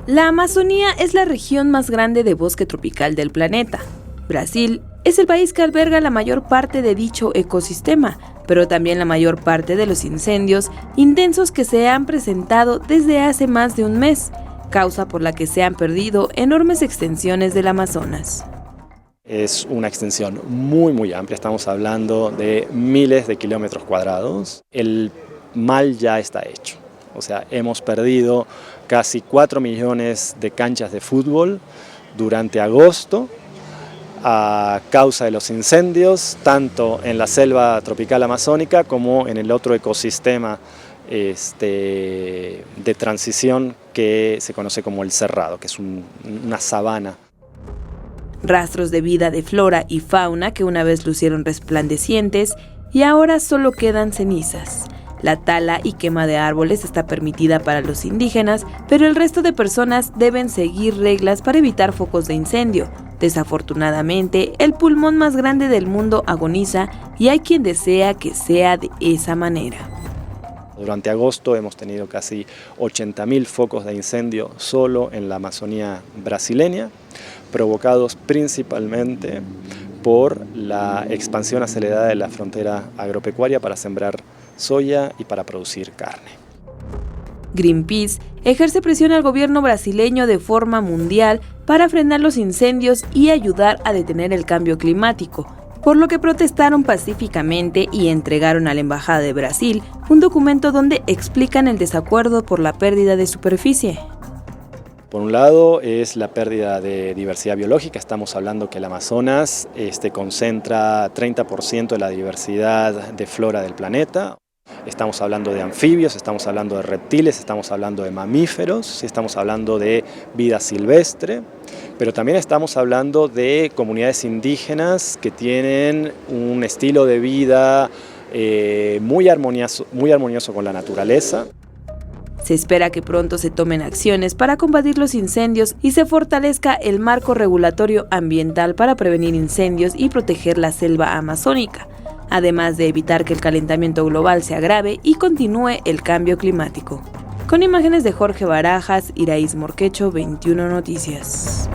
La Amazonía es la región más grande de bosque tropical del planeta. Brasil es el país que alberga la mayor parte de dicho ecosistema, pero también la mayor parte de los incendios intensos que se han presentado desde hace más de un mes, causa por la que se han perdido enormes extensiones del Amazonas. Es una extensión muy amplia, estamos hablando de miles de kilómetros cuadrados. El mal ya está hecho, o sea, hemos perdido casi 4 millones de canchas de fútbol durante agosto a causa de los incendios, tanto en la selva tropical amazónica como en el otro ecosistema de transición que se conoce como el cerrado, que es una sabana. Rastros de vida de flora y fauna que una vez lucieron resplandecientes y ahora solo quedan cenizas. La tala y quema de árboles está permitida para los indígenas, pero el resto de personas deben seguir reglas para evitar focos de incendio. Desafortunadamente, el pulmón más grande del mundo agoniza y hay quien desea que sea de esa manera. Durante agosto hemos tenido casi 80.000 focos de incendio solo en la Amazonía brasileña, provocados principalmente por la expansión acelerada de la frontera agropecuaria para sembrar soya y para producir carne. Greenpeace ejerce presión al gobierno brasileño de forma mundial para frenar los incendios y ayudar a detener el cambio climático, por lo que protestaron pacíficamente y entregaron a la Embajada de Brasil un documento donde explican el desacuerdo por la pérdida de superficie. Por un lado es la pérdida de diversidad biológica, estamos hablando que el Amazonas concentra 30% de la diversidad de flora del planeta. Estamos hablando de anfibios, estamos hablando de reptiles, estamos hablando de mamíferos, estamos hablando de vida silvestre, pero también estamos hablando de comunidades indígenas que tienen un estilo de vida muy armonioso con la naturaleza. Se espera que pronto se tomen acciones para combatir los incendios y se fortalezca el marco regulatorio ambiental para prevenir incendios y proteger la selva amazónica, además de evitar que el calentamiento global se agrave y continúe el cambio climático. Con imágenes de Jorge Barajas, Iraíz Morquecho, 21 Noticias.